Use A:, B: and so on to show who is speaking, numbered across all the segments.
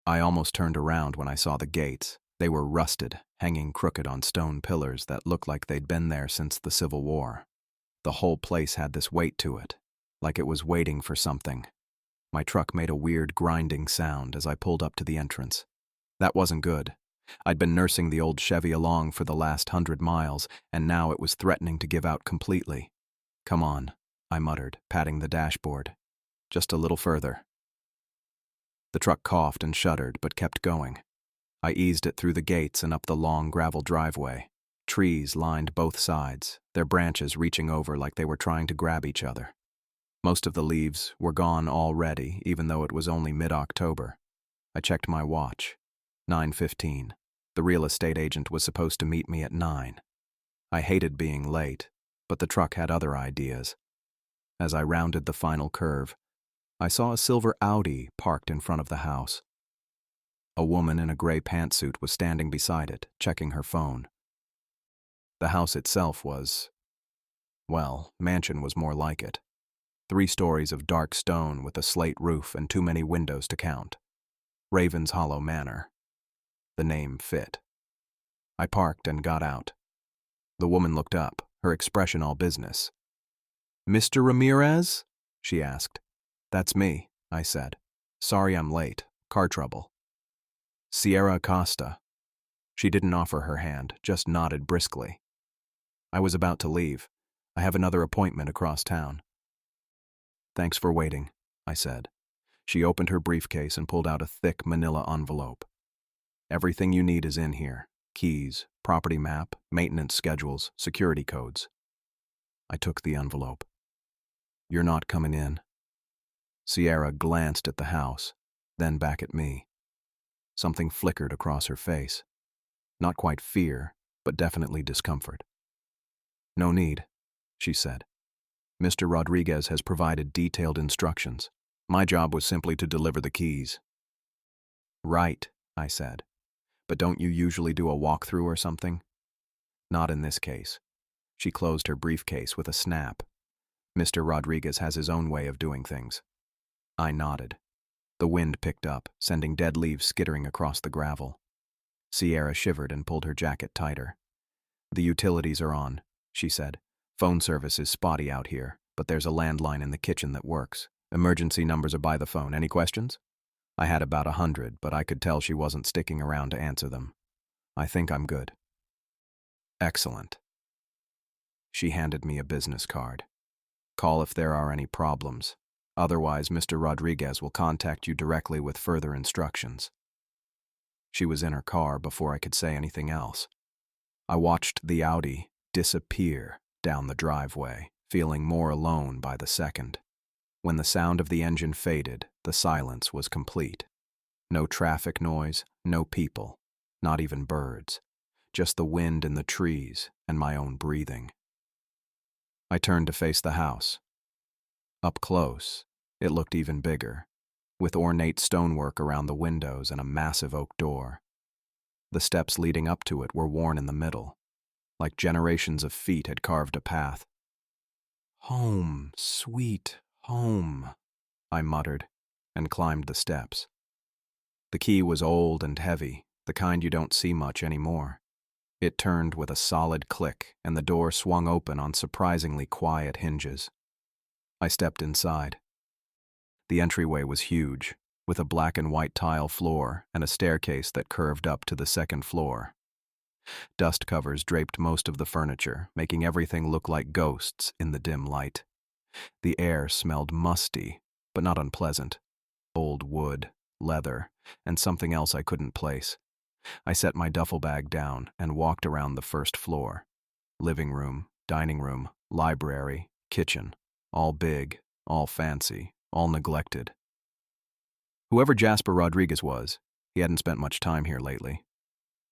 A: I almost turned around when I saw the gates. They were rusted, hanging crooked on stone pillars that looked like they'd been there since the Civil War. The whole place had this weight to it, like it was waiting for something. My truck made a weird grinding sound as I pulled up to the entrance. That wasn't good. I'd been nursing the old Chevy along for the last 100 miles, and now it was threatening to give out completely. "Come on," I muttered, patting the dashboard. "Just a little further." The truck coughed and shuddered, but kept going. I eased it through the gates and up the long gravel driveway. Trees lined both sides, their branches reaching over like they were trying to grab each other. Most of the leaves were gone already, even though it was only mid-October. I checked my watch. 9:15. The real estate agent was supposed to meet me at 9. I hated being late, but the truck had other ideas. As I rounded the final curve, I saw a silver Audi parked in front of the house. A woman in a gray pantsuit was standing beside it, checking her phone. The house itself was, well, mansion was more like it. 3 stories of dark stone with a slate roof and too many windows to count. Raven's Hollow Manor. The name fit. I parked and got out. The woman looked up, her expression all business. "Mr. Ramirez?" she asked. "That's me," I said. "Sorry I'm late. Car trouble." "Sierra Acosta." She didn't offer her hand, just nodded briskly. I was about to leave. "I have another appointment across town." "Thanks for waiting," I said. She opened her briefcase and pulled out a thick manila envelope. "Everything you need is in here. Keys, property map, maintenance schedules, security codes." I took the envelope. "You're not coming in." Sierra glanced at the house, then back at me. Something flickered across her face. Not quite fear, but definitely discomfort. "No need," she said. "Mr. Rodriguez has provided detailed instructions. My job was simply to deliver the keys." "Right," I said. "But don't you usually do a walkthrough or something?" "Not in this case." She closed her briefcase with a snap. "Mr. Rodriguez has his own way of doing things." I nodded. The wind picked up, sending dead leaves skittering across the gravel. Sierra shivered and pulled her jacket tighter. "The utilities are on," she said. "Phone service is spotty out here, but there's a landline in the kitchen that works. Emergency numbers are by the phone. Any questions?" I had about 100, but I could tell she wasn't sticking around to answer them. "I think I'm good." "Excellent." She handed me a business card. "Call if there are any problems. Otherwise, Mr. Rodriguez will contact you directly with further instructions." She was in her car before I could say anything else. I watched the Audi disappear down the driveway, feeling more alone by the second. When the sound of the engine faded, the silence was complete. No traffic noise, no people, not even birds. Just the wind in the trees and my own breathing. I turned to face the house. Up close, it looked even bigger, with ornate stonework around the windows and a massive oak door. The steps leading up to it were worn in the middle, like generations of feet had carved a path. "Home, sweet home," I muttered, and climbed the steps. The key was old and heavy, the kind you don't see much anymore. It turned with a solid click, and the door swung open on surprisingly quiet hinges. I stepped inside. The entryway was huge, with a black and white tile floor and a staircase that curved up to the second floor. Dust covers draped most of the furniture, making everything look like ghosts in the dim light. The air smelled musty, but not unpleasant. Old wood, leather, and something else I couldn't place. I set my duffel bag down and walked around the first floor. Living room, dining room, library, kitchen. All big, all fancy, all neglected. Whoever Jasper Rodriguez was, he hadn't spent much time here lately.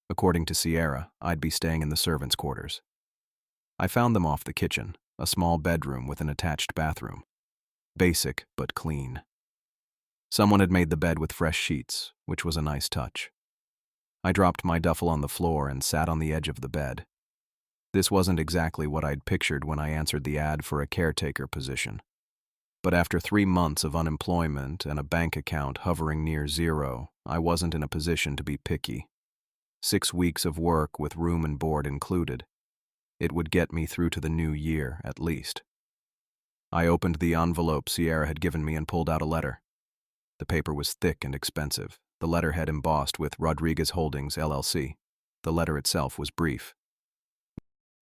A: According to Sierra, I'd be staying in the servants' quarters. I found them off the kitchen, a small bedroom with an attached bathroom. Basic, but clean. Someone had made the bed with fresh sheets, which was a nice touch. I dropped my duffel on the floor and sat on the edge of the bed. This wasn't exactly what I'd pictured when I answered the ad for a caretaker position. But after 3 months of unemployment and a bank account hovering near zero, I wasn't in a position to be picky. 6 weeks of work with room and board included. It would get me through to the new year, at least. I opened the envelope Sierra had given me and pulled out a letter. The paper was thick and expensive, the letterhead embossed with Rodriguez Holdings, LLC. The letter itself was brief.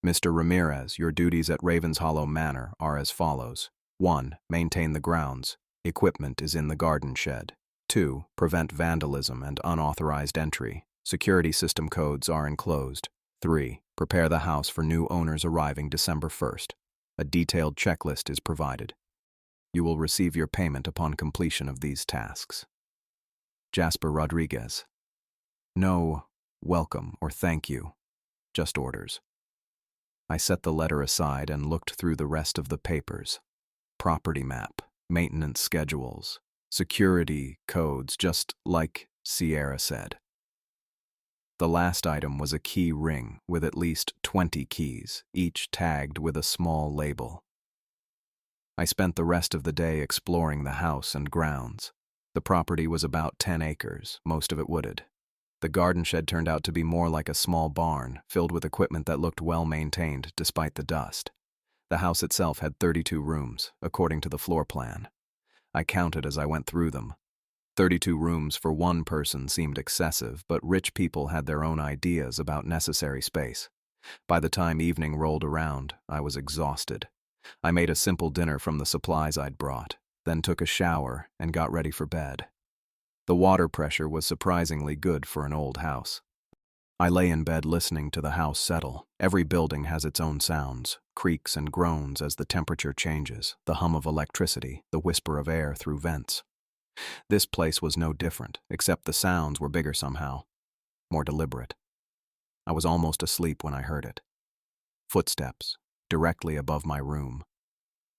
A: Mr. Ramirez, your duties at Ravens Hollow Manor are as follows. 1. Maintain the grounds. Equipment is in the garden shed. 2. Prevent vandalism and unauthorized entry. Security system codes are enclosed. 3. Prepare the house for new owners arriving December 1st. A detailed checklist is provided. You will receive your payment upon completion of these tasks. Jasper Rodriguez. No welcome or thank you, just orders. I set the letter aside and looked through the rest of the papers. Property map, maintenance schedules, security codes, just like Sierra said. The last item was a key ring with at least 20 keys, each tagged with a small label. I spent the rest of the day exploring the house and grounds. The property was about 10 acres, most of it wooded. The garden shed turned out to be more like a small barn, filled with equipment that looked well maintained despite the dust. The house itself had 32 rooms, according to the floor plan. I counted as I went through them. 32 rooms for one person seemed excessive, but rich people had their own ideas about necessary space. By the time evening rolled around, I was exhausted. I made a simple dinner from the supplies I'd brought, then took a shower and got ready for bed. The water pressure was surprisingly good for an old house. I lay in bed listening to the house settle. Every building has its own sounds, creaks and groans as the temperature changes, the hum of electricity, the whisper of air through vents. This place was no different, except the sounds were bigger somehow, more deliberate. I was almost asleep when I heard it. Footsteps, directly above my room.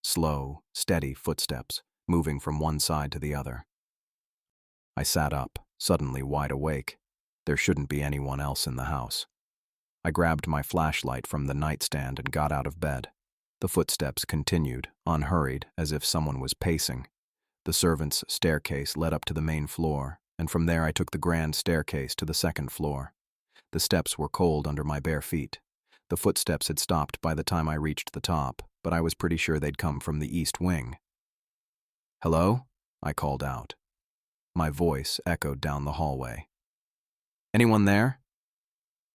A: Slow, steady footsteps, moving from one side to the other. I sat up, suddenly wide awake. There shouldn't be anyone else in the house. I grabbed my flashlight from the nightstand and got out of bed. The footsteps continued, unhurried, as if someone was pacing. The servants' staircase led up to the main floor, and from there I took the grand staircase to the second floor. The steps were cold under my bare feet. The footsteps had stopped by the time I reached the top, but I was pretty sure they'd come from the east wing. "Hello?" I called out. My voice echoed down the hallway. "Anyone there?"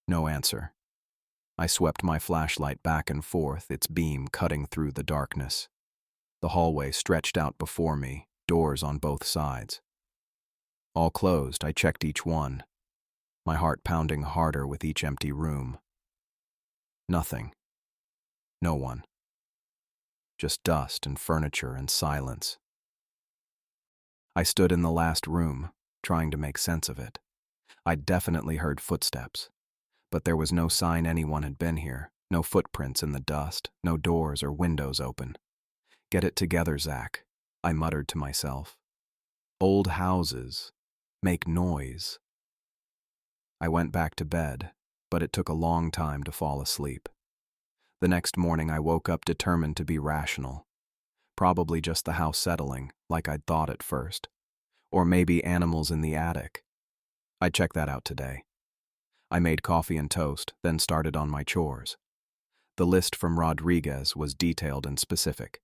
A: No answer. I swept my flashlight back and forth, its beam cutting through the darkness. The hallway stretched out before me, doors on both sides. All closed, I checked each one, my heart pounding harder with each empty room. Nothing. No one. Just dust and furniture and silence. I stood in the last room, trying to make sense of it. I'd definitely heard footsteps, but there was no sign anyone had been here, no footprints in the dust, no doors or windows open. "Get it together, Zach," I muttered to myself. "Old houses make noise." I went back to bed, but it took a long time to fall asleep. The next morning I woke up determined to be rational. Probably just the house settling, like I'd thought at first. Or maybe animals in the attic. I'd check that out today. I made coffee and toast, then started on my chores. The list from Rodriguez was detailed and specific.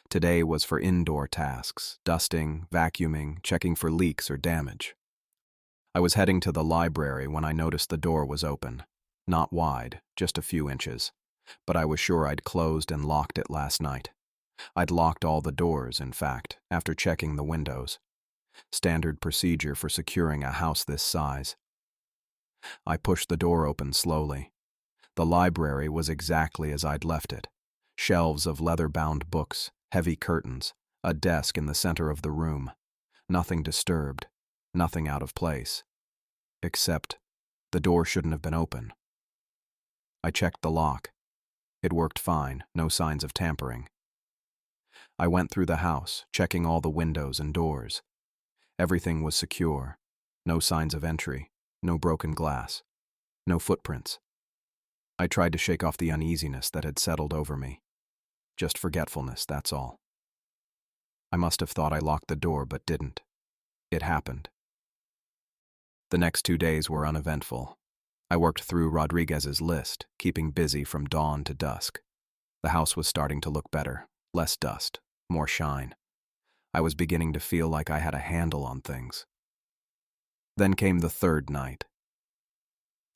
A: Today was for indoor tasks, dusting, vacuuming, checking for leaks or damage. I was heading to the library when I noticed the door was open. Not wide, just a few inches. But I was sure I'd closed and locked it last night. I'd locked all the doors, in fact, after checking the windows. Standard procedure for securing a house this size. I pushed the door open slowly. The library was exactly as I'd left it. Shelves of leather-bound books, heavy curtains, a desk in the center of the room. Nothing disturbed, nothing out of place. Except, the door shouldn't have been open. I checked the lock. It worked fine, no signs of tampering. I went through the house, checking all the windows and doors. Everything was secure. No signs of entry, no broken glass, no footprints. I tried to shake off the uneasiness that had settled over me. Just forgetfulness, that's all. I must have thought I locked the door but didn't. It happened. The next 2 days were uneventful. I worked through Rodriguez's list, keeping busy from dawn to dusk. The house was starting to look better, less dust, more shine. I was beginning to feel like I had a handle on things. Then came the third night.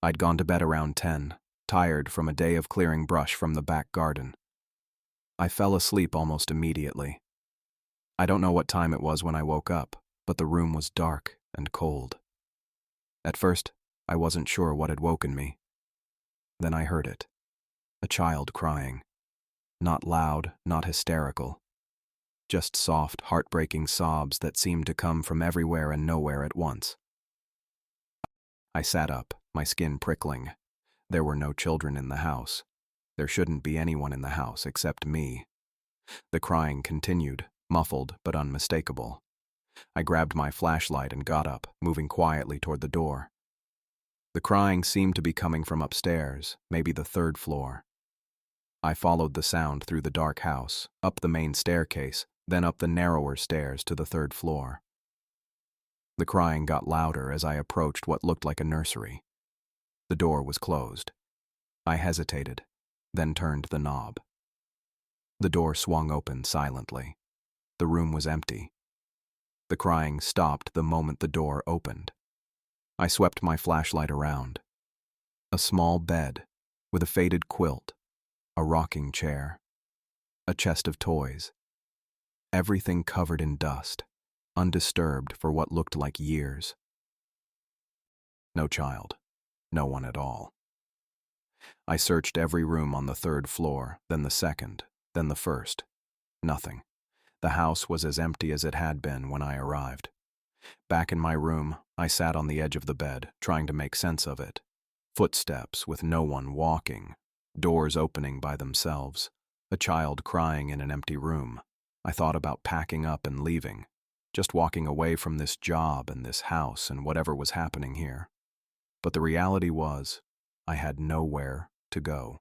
A: I'd gone to bed around 10, tired from a day of clearing brush from the back garden. I fell asleep almost immediately. I don't know what time it was when I woke up, but the room was dark and cold. At first, I wasn't sure what had woken me. Then I heard it. A child crying. Not loud, not hysterical. Just soft, heartbreaking sobs that seemed to come from everywhere and nowhere at once. I sat up, my skin prickling. There were no children in the house. There shouldn't be anyone in the house except me. The crying continued, muffled but unmistakable. I grabbed my flashlight and got up, moving quietly toward the door. The crying seemed to be coming from upstairs, maybe the 3rd floor. I followed the sound through the dark house, up the main staircase, then up the narrower stairs to the 3rd floor. The crying got louder as I approached what looked like a nursery. The door was closed. I hesitated, then turned the knob. The door swung open silently. The room was empty. The crying stopped the moment the door opened. I swept my flashlight around. A small bed with a faded quilt, a rocking chair, a chest of toys. Everything covered in dust, undisturbed for what looked like years. No child, no one at all. I searched every room on the 3rd floor, then the 2nd, then the 1st. Nothing. The house was as empty as it had been when I arrived. Back in my room, I sat on the edge of the bed, trying to make sense of it. Footsteps with no one walking, doors opening by themselves, a child crying in an empty room. I thought about packing up and leaving, just walking away from this job and this house and whatever was happening here. But the reality was, I had nowhere to go.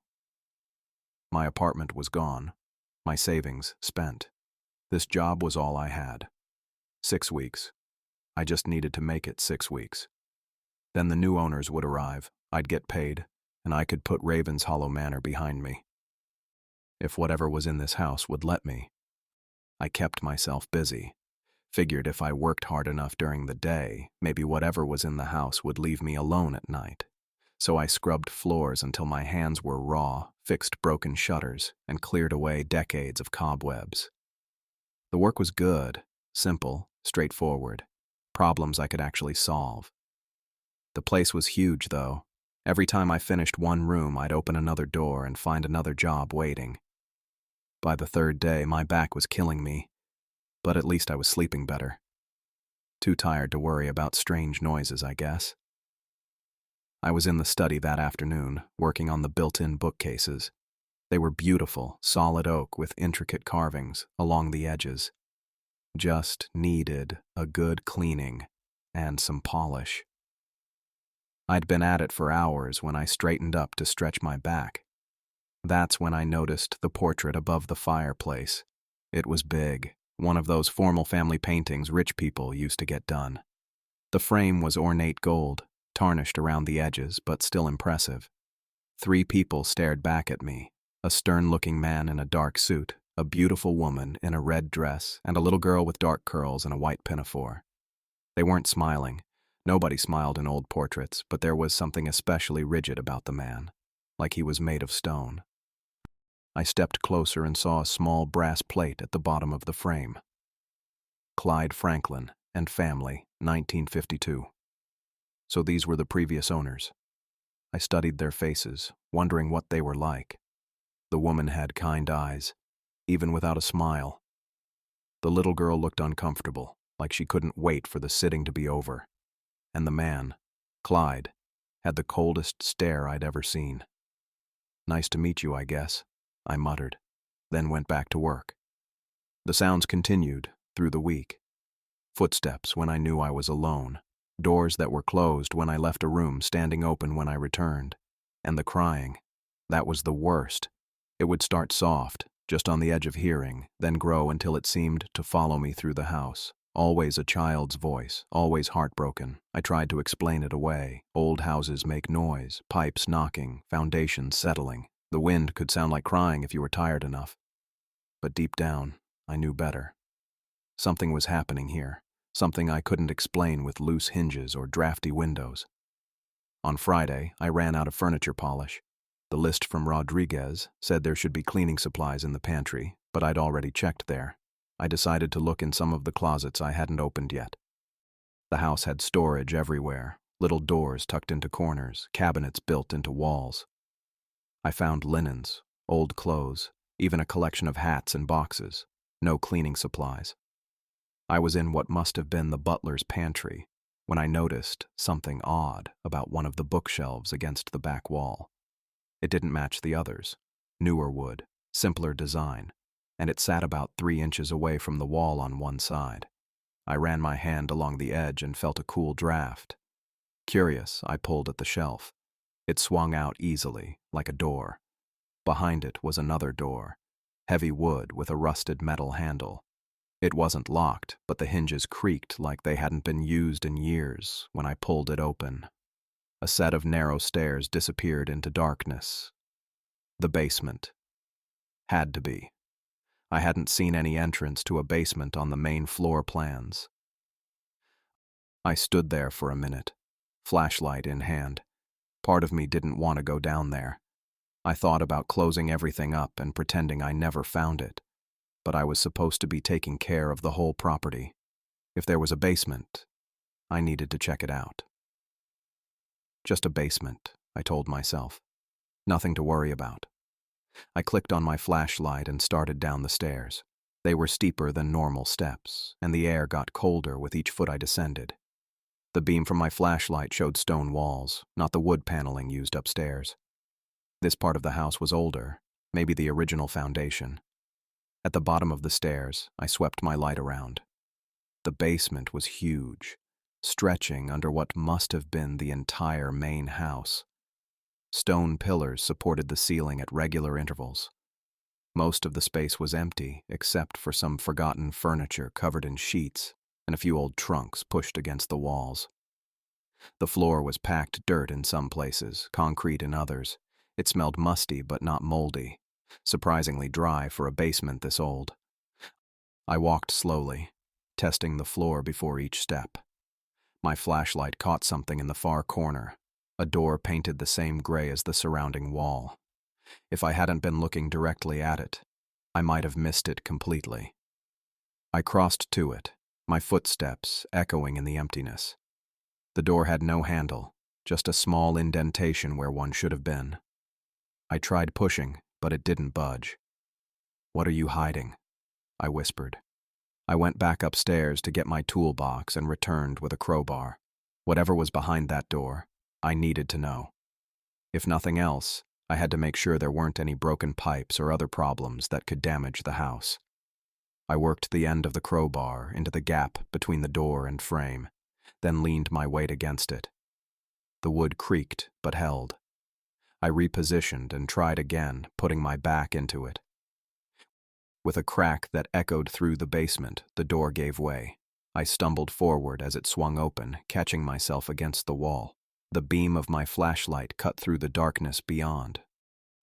A: My apartment was gone, my savings spent. This job was all I had. 6 weeks. I just needed to make it 6 weeks. Then the new owners would arrive, I'd get paid, and I could put Raven's Hollow Manor behind me. If whatever was in this house would let me. I kept myself busy. Figured if I worked hard enough during the day, maybe whatever was in the house would leave me alone at night. So I scrubbed floors until my hands were raw, fixed broken shutters, and cleared away decades of cobwebs. The work was good, simple, straightforward. Problems I could actually solve. The place was huge, though. Every time I finished one room, I'd open another door and find another job waiting. By the 3rd day, my back was killing me, but at least I was sleeping better. Too tired to worry about strange noises, I guess. I was in the study that afternoon, working on the built-in bookcases. They were beautiful, solid oak with intricate carvings along the edges. Just needed a good cleaning and some polish. I'd been at it for hours when I straightened up to stretch my back. That's when I noticed the portrait above the fireplace. It was big, one of those formal family paintings rich people used to get done. The frame was ornate gold, tarnished around the edges, but still impressive. 3 people stared back at me, a stern-looking man in a dark suit, a beautiful woman in a red dress, and a little girl with dark curls and a white pinafore. They weren't smiling. Nobody smiled in old portraits, but there was something especially rigid about the man, like he was made of stone. I stepped closer and saw a small brass plate at the bottom of the frame. Clyde Franklin and family, 1952. So these were the previous owners. I studied their faces, wondering what they were like. The woman had kind eyes, even without a smile. The little girl looked uncomfortable, like she couldn't wait for the sitting to be over. And the man, Clyde, had the coldest stare I'd ever seen. "Nice to meet you, I guess," I muttered, then went back to work. The sounds continued through the week. Footsteps when I knew I was alone, doors that were closed when I left a room standing open when I returned, and the crying. That was the worst. It would start soft, just on the edge of hearing, then grow until it seemed to follow me through the house. Always a child's voice, always heartbroken. I tried to explain it away. Old houses make noise, pipes knocking, foundations settling. The wind could sound like crying if you were tired enough. But deep down, I knew better. Something was happening here, something I couldn't explain with loose hinges or drafty windows. On Friday, I ran out of furniture polish. The list from Rodriguez said there should be cleaning supplies in the pantry, but I'd already checked there. I decided to look in some of the closets I hadn't opened yet. The house had storage everywhere, little doors tucked into corners, cabinets built into walls. I found linens, old clothes, even a collection of hats and boxes. No cleaning supplies. I was in what must have been the butler's pantry when I noticed something odd about one of the bookshelves against the back wall. It didn't match the others. Newer wood, simpler design, and it sat about 3 inches away from the wall on one side. I ran my hand along the edge and felt a cool draft. Curious, I pulled at the shelf. It swung out easily, like a door. Behind it was another door, heavy wood with a rusted metal handle. It wasn't locked, but the hinges creaked like they hadn't been used in years when I pulled it open. A set of narrow stairs disappeared into darkness. The basement. Had to be. I hadn't seen any entrance to a basement on the main floor plans. I stood there for a minute, flashlight in hand. Part of me didn't want to go down there. I thought about closing everything up and pretending I never found it. But I was supposed to be taking care of the whole property. If there was a basement, I needed to check it out. Just a basement, I told myself. Nothing to worry about. I clicked on my flashlight and started down the stairs. They were steeper than normal steps, and the air got colder with each foot I descended. The beam from my flashlight showed stone walls, not the wood paneling used upstairs. This part of the house was older, maybe the original foundation. At the bottom of the stairs, I swept my light around. The basement was huge, stretching under what must have been the entire main house. Stone pillars supported the ceiling at regular intervals. Most of the space was empty, except for some forgotten furniture covered in sheets and a few old trunks pushed against the walls. The floor was packed dirt in some places, concrete in others. It smelled musty but not moldy, surprisingly dry for a basement this old. I walked slowly, testing the floor before each step. My flashlight caught something in the far corner, a door painted the same gray as the surrounding wall. If I hadn't been looking directly at it, I might have missed it completely. I crossed to it, my footsteps echoing in the emptiness. The door had no handle, just a small indentation where one should have been. I tried pushing, but it didn't budge. "What are you hiding?" I whispered. I went back upstairs to get my toolbox and returned with a crowbar. Whatever was behind that door, I needed to know. If nothing else, I had to make sure there weren't any broken pipes or other problems that could damage the house. I worked the end of the crowbar into the gap between the door and frame, then leaned my weight against it. The wood creaked but held. I repositioned and tried again, putting my back into it. With a crack that echoed through the basement, the door gave way. I stumbled forward as it swung open, catching myself against the wall. The beam of my flashlight cut through the darkness beyond.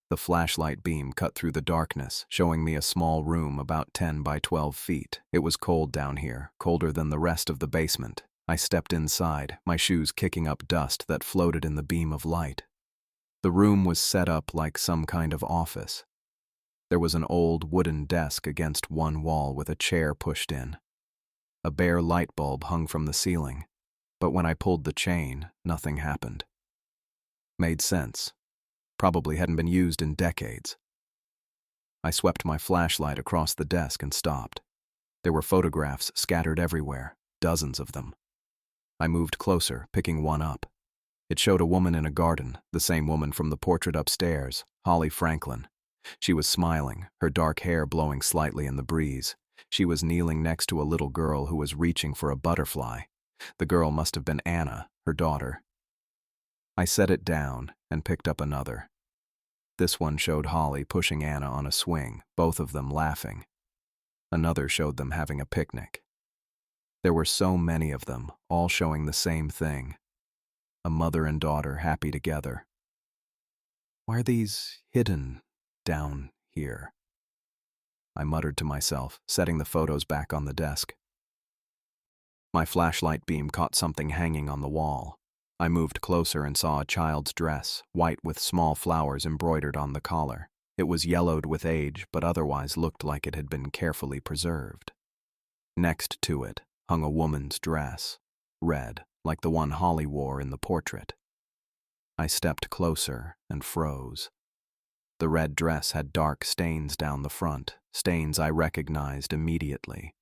A: The flashlight beam cut through the darkness, showing me a small room about 10 by 12 feet. It was cold down here, colder than the rest of the basement. I stepped inside, my shoes kicking up dust that floated in the beam of light. The room was set up like some kind of office. There was an old wooden desk against one wall with a chair pushed in. A bare light bulb hung from the ceiling, but when I pulled the chain, nothing happened. Made sense. Probably hadn't been used in decades. I swept my flashlight across the desk and stopped. There were photographs scattered everywhere, dozens of them. I moved closer, picking one up. It showed a woman in a garden, the same woman from the portrait upstairs, Holly Franklin. She was smiling, her dark hair blowing slightly in the breeze. She was kneeling next to a little girl who was reaching for a butterfly. The girl must have been Anna, her daughter. I set it down and picked up another. This one showed Holly pushing Anna on a swing, both of them laughing. Another showed them having a picnic. There were so many of them, all showing the same thing. A mother and daughter happy together. Why are these hidden down here? I muttered to myself, setting the photos back on the desk. My flashlight beam caught something hanging on the wall. I moved closer and saw a child's dress, white with small flowers embroidered on the collar. It was yellowed with age, but otherwise looked like it had been carefully preserved. Next to it hung a woman's dress, red, like the one Holly wore in the portrait. I stepped closer and froze. The red dress had dark stains down the front, stains I recognized immediately.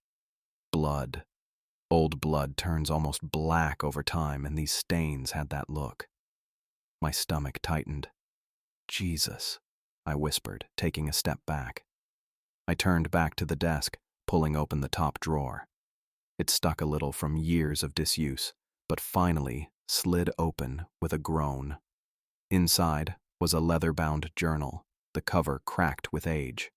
A: Blood. Old blood turns almost black over time, and these stains had that look. My stomach tightened. Jesus, I whispered, taking a step back. I turned back to the desk, pulling open the top drawer. It stuck a little from years of disuse, but finally slid open with a groan. Inside was a leather-bound journal, the cover cracked with age.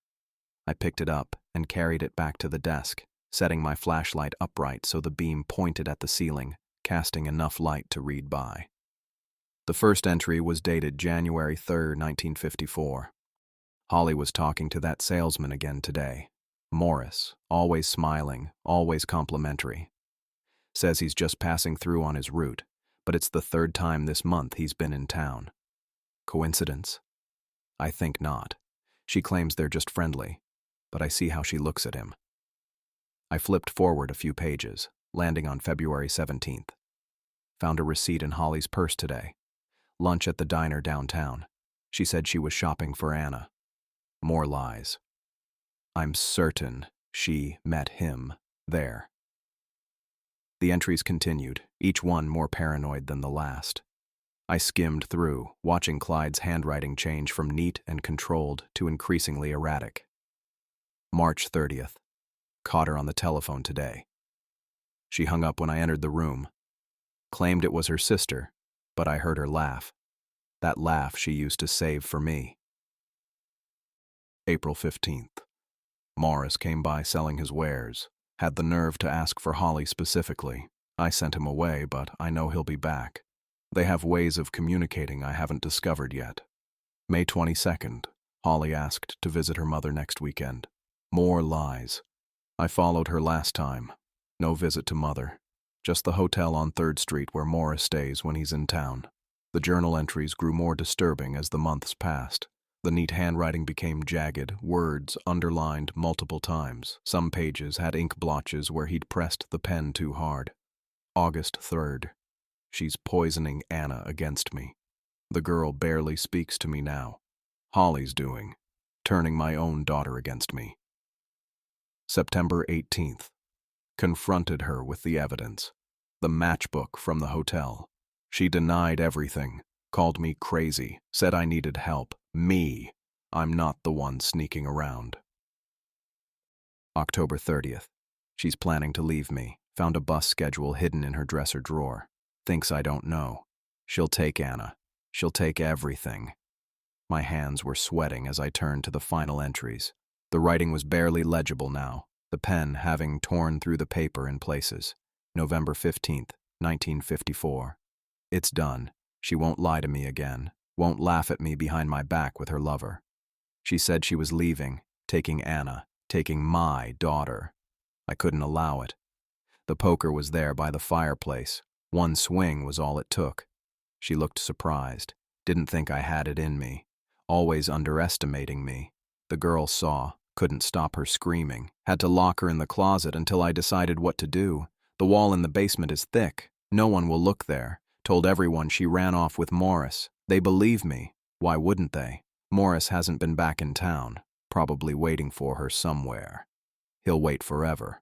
A: I picked it up and carried it back to the desk, setting my flashlight upright so the beam pointed at the ceiling, casting enough light to read by. The first entry was dated January 3, 1954. Holly was talking to that salesman again today. Morris, always smiling, always complimentary. Says he's just passing through on his route, but it's the third time this month he's been in town. Coincidence? I think not. She claims they're just friendly, but I see how she looks at him. I flipped forward a few pages, landing on February 17th. Found a receipt in Holly's purse today. Lunch at the diner downtown. She said she was shopping for Anna. More lies. I'm certain she met him there. The entries continued, each one more paranoid than the last. I skimmed through, watching Clyde's handwriting change from neat and controlled to increasingly erratic. March 30th. Caught her on the telephone today. She hung up when I entered the room. Claimed it was her sister, but I heard her laugh. That laugh she used to save for me. April 15th. Morris came by selling his wares. Had the nerve to ask for Holly specifically. I sent him away, but I know he'll be back. They have ways of communicating I haven't discovered yet. May 22nd. Holly asked to visit her mother next weekend. More lies. I followed her last time. No visit to mother. Just the hotel on 3rd Street where Morris stays when he's in town. The journal entries grew more disturbing as the months passed. The neat handwriting became jagged, words underlined multiple times. Some pages had ink blotches where he'd pressed the pen too hard. August 3rd. She's poisoning Anna against me. The girl barely speaks to me now. Holly's doing. Turning my own daughter against me. September 18th. Confronted her with the evidence. The matchbook from the hotel. She denied everything. Called me crazy. Said I needed help. Me. I'm not the one sneaking around. October 30th. She's planning to leave me. Found a bus schedule hidden in her dresser drawer. Thinks I don't know. She'll take Anna. She'll take everything. My hands were sweating as I turned to the final entries. The writing was barely legible now, the pen having torn through the paper in places. November 15th, 1954. It's done. She won't lie to me again. Won't laugh at me behind my back with her lover. She said she was leaving, taking Anna, taking my daughter. I couldn't allow it. The poker was there by the fireplace. One swing was all it took. She looked surprised. Didn't think I had it in me. Always underestimating me. The girl saw, couldn't stop her screaming. Had to lock her in the closet until I decided what to do. The wall in the basement is thick. No one will look there. Told everyone she ran off with Morris. They believe me. Why wouldn't they? Morris hasn't been back in town. Probably waiting for her somewhere. He'll wait forever.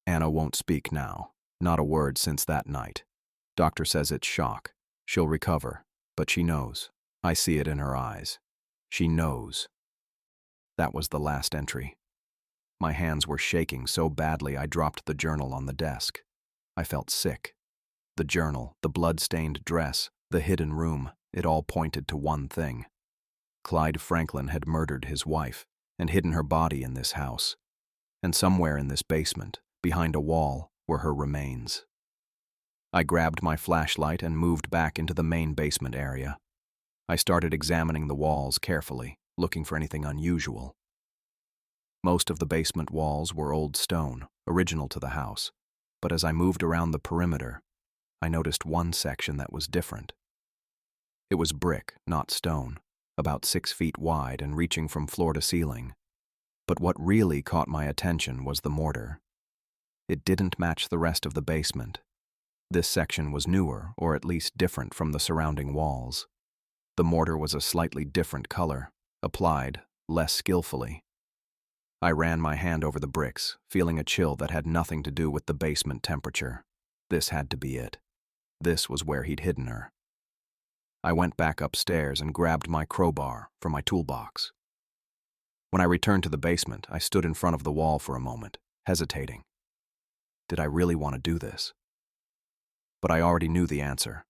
A: Anna won't speak now. Not a word since that night. Doctor says it's shock. She'll recover. But she knows. I see it in her eyes. She knows. That was the last entry. My hands were shaking so badly I dropped the journal on the desk. I felt sick. The journal, the blood-stained dress, the hidden room, it all pointed to one thing. Clyde Franklin had murdered his wife and hidden her body in this house, and somewhere in this basement, behind a wall, were her remains. I grabbed my flashlight and moved back into the main basement area. I started examining the walls carefully, looking for anything unusual. Most of the basement walls were old stone, original to the house, but as I moved around the perimeter, I noticed one section that was different. It was brick, not stone, about 6 feet wide and reaching from floor to ceiling. But what really caught my attention was the mortar. It didn't match the rest of the basement. This section was newer, or at least different from the surrounding walls. The mortar was a slightly different color, applied less skillfully. I ran my hand over the bricks, feeling a chill that had nothing to do with the basement temperature. This had to be it. This was where he'd hidden her. I went back upstairs and grabbed my crowbar from my toolbox. When I returned to the basement, I stood in front of the wall for a moment, hesitating. Did I really want to do this? But I already knew the answer.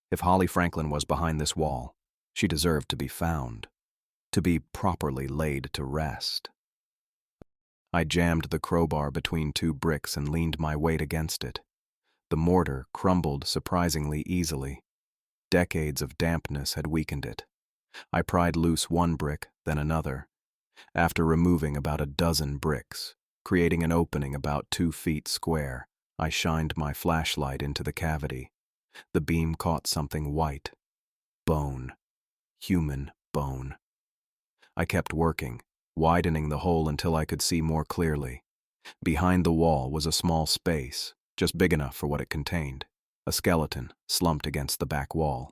A: If Holly Franklin was behind this wall, she deserved to be found, to be properly laid to rest. I jammed the crowbar between 2 bricks and leaned my weight against it. The mortar crumbled surprisingly easily. Decades of dampness had weakened it. I pried loose one brick, then another. After removing about a dozen bricks, creating an opening about 2 feet square, I shined my flashlight into the cavity. The beam caught something white. Bone. Human bone. I kept working, widening the hole until I could see more clearly. Behind the wall was a small space, just big enough for what it contained. A skeleton slumped against the back wall.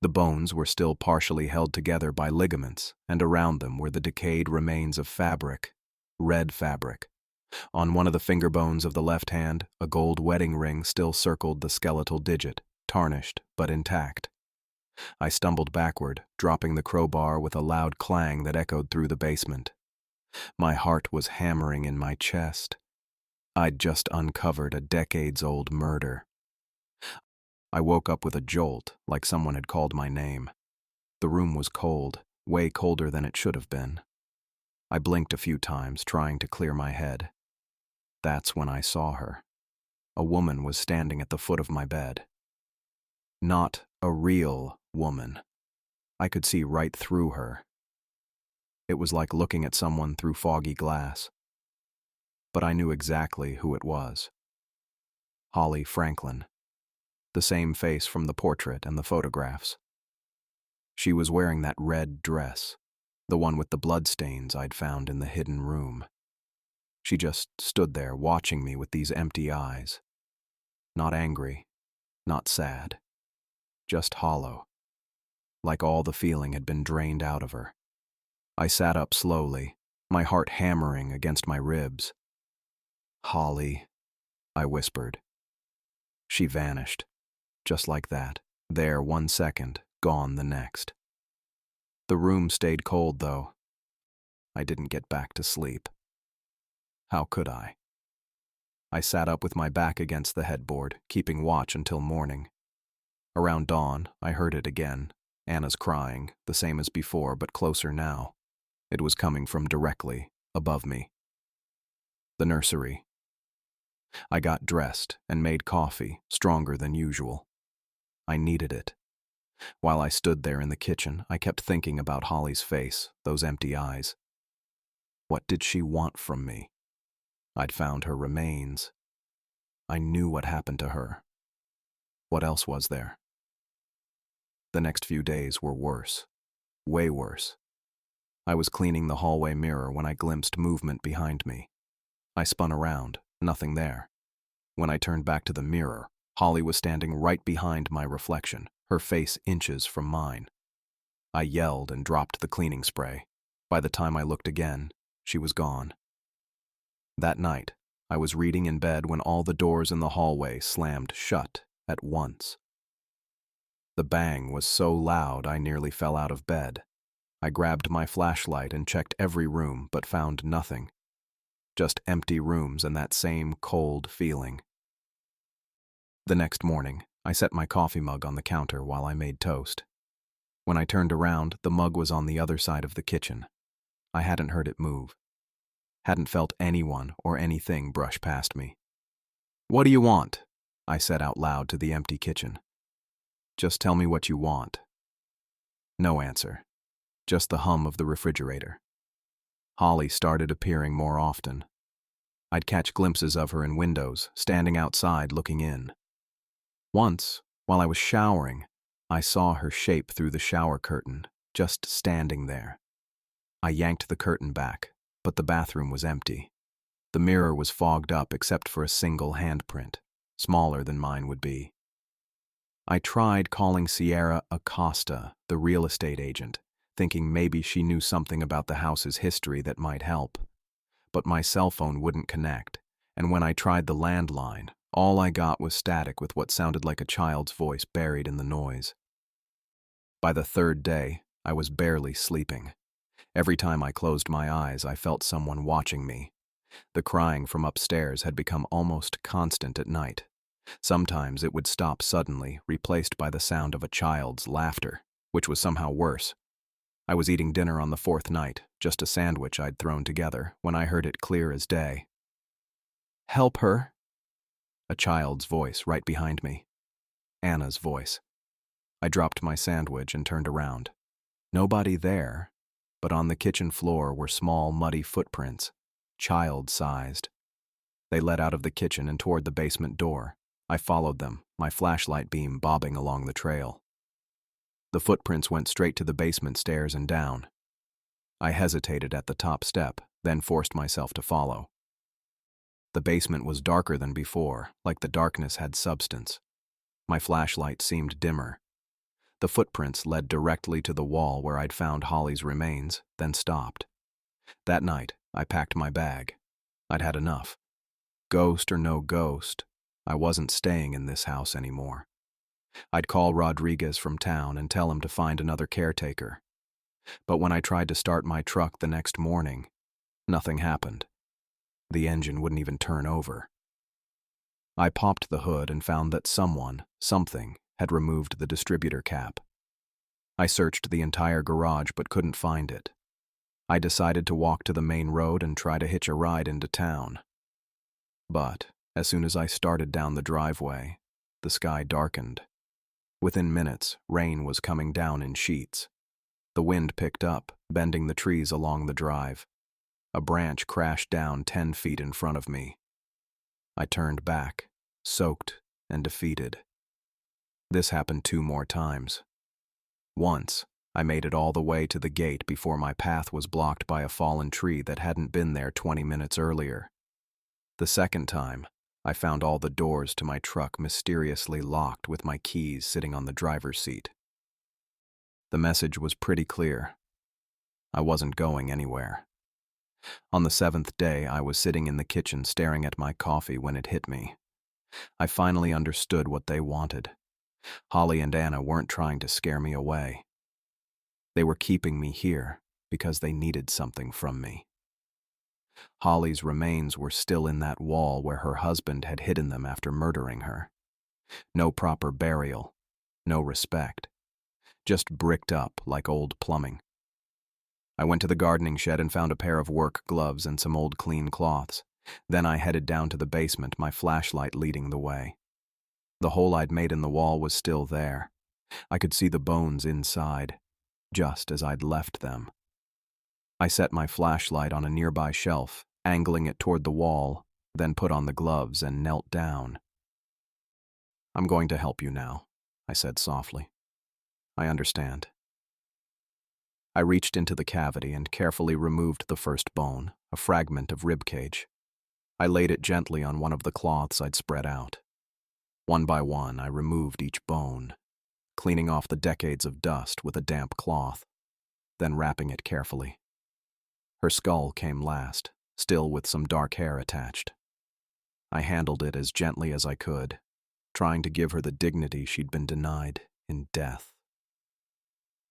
A: The bones were still partially held together by ligaments, and around them were the decayed remains of fabric, red fabric. On one of the finger bones of the left hand, a gold wedding ring still circled the skeletal digit, tarnished but intact. I stumbled backward, dropping the crowbar with a loud clang that echoed through the basement. My heart was hammering in my chest. I'd just uncovered a decades-old murder. I woke up with a jolt, like someone had called my name. The room was cold, way colder than it should have been. I blinked a few times, trying to clear my head. That's when I saw her. A woman was standing at the foot of my bed. Not a real woman. I could see right through her. It was like looking at someone through foggy glass. But I knew exactly who it was. Holly Franklin. The same face from the portrait and the photographs. She was wearing that red dress, the one with the bloodstains I'd found in the hidden room. She just stood there watching me with these empty eyes. Not angry, not sad, just hollow, like all the feeling had been drained out of her. I sat up slowly, my heart hammering against my ribs. "Holly," I whispered. She vanished. Just like that, there 1 second, gone the next. The room stayed cold, though. I didn't get back to sleep. How could I? I sat up with my back against the headboard, keeping watch until morning. Around dawn, I heard it again, Anna's crying, the same as before, but closer now. It was coming from directly above me. The nursery. I got dressed and made coffee, stronger than usual. I needed it. While I stood there in the kitchen, I kept thinking about Holly's face, those empty eyes. What did she want from me? I'd found her remains. I knew what happened to her. What else was there? The next few days were worse. Way worse. I was cleaning the hallway mirror when I glimpsed movement behind me. I spun around, nothing there. When I turned back to the mirror, Holly was standing right behind my reflection, her face inches from mine. I yelled and dropped the cleaning spray. By the time I looked again, she was gone. That night, I was reading in bed when all the doors in the hallway slammed shut at once. The bang was so loud I nearly fell out of bed. I grabbed my flashlight and checked every room but found nothing. Just empty rooms and that same cold feeling. The next morning, I set my coffee mug on the counter while I made toast. When I turned around, the mug was on the other side of the kitchen. I hadn't heard it move. Hadn't felt anyone or anything brush past me. "What do you want?" I said out loud to the empty kitchen. "Just tell me what you want." No answer. Just the hum of the refrigerator. Holly started appearing more often. I'd catch glimpses of her in windows, standing outside looking in. Once, while I was showering, I saw her shape through the shower curtain, just standing there. I yanked the curtain back, but the bathroom was empty. The mirror was fogged up except for a single handprint, smaller than mine would be. I tried calling Sierra Acosta, the real estate agent, thinking maybe she knew something about the house's history that might help. But my cell phone wouldn't connect, and when I tried the landline, all I got was static with what sounded like a child's voice buried in the noise. By the third day, I was barely sleeping. Every time I closed my eyes, I felt someone watching me. The crying from upstairs had become almost constant at night. Sometimes it would stop suddenly, replaced by the sound of a child's laughter, which was somehow worse. I was eating dinner on the fourth night, just a sandwich I'd thrown together, when I heard it clear as day. "Help her!" A child's voice right behind me. Anna's voice. I dropped my sandwich and turned around. Nobody there, but on the kitchen floor were small, muddy footprints, child-sized. They led out of the kitchen and toward the basement door. I followed them, my flashlight beam bobbing along the trail. The footprints went straight to the basement stairs and down. I hesitated at the top step, then forced myself to follow. The basement was darker than before, like the darkness had substance. My flashlight seemed dimmer. The footprints led directly to the wall where I'd found Holly's remains, then stopped. That night, I packed my bag. I'd had enough. Ghost or no ghost, I wasn't staying in this house anymore. I'd call Rodriguez from town and tell him to find another caretaker. But when I tried to start my truck the next morning, nothing happened. The engine wouldn't even turn over. I popped the hood and found that something, had removed the distributor cap. I searched the entire garage but couldn't find it. I decided to walk to the main road and try to hitch a ride into town. But as soon as I started down the driveway, the sky darkened. Within minutes, rain was coming down in sheets. The wind picked up, bending the trees along the drive. A branch crashed down 10 feet in front of me. I turned back, soaked and defeated. This happened 2 more times. Once, I made it all the way to the gate before my path was blocked by a fallen tree that hadn't been there 20 minutes earlier. The second time, I found all the doors to my truck mysteriously locked with my keys sitting on the driver's seat. The message was pretty clear. I wasn't going anywhere. On the 7th day, I was sitting in the kitchen staring at my coffee when it hit me. I finally understood what they wanted. Holly and Anna weren't trying to scare me away. They were keeping me here because they needed something from me. Holly's remains were still in that wall where her husband had hidden them after murdering her. No proper burial, no respect, just bricked up like old plumbing. I went to the gardening shed and found a pair of work gloves and some old clean cloths. Then I headed down to the basement, my flashlight leading the way. The hole I'd made in the wall was still there. I could see the bones inside, just as I'd left them. I set my flashlight on a nearby shelf, angling it toward the wall, then put on the gloves and knelt down. "I'm going to help you now," I said softly. "I understand." I reached into the cavity and carefully removed the first bone, a fragment of rib cage. I laid it gently on one of the cloths I'd spread out. One by one, I removed each bone, cleaning off the decades of dust with a damp cloth, then wrapping it carefully. Her skull came last, still with some dark hair attached. I handled it as gently as I could, trying to give her the dignity she'd been denied in death.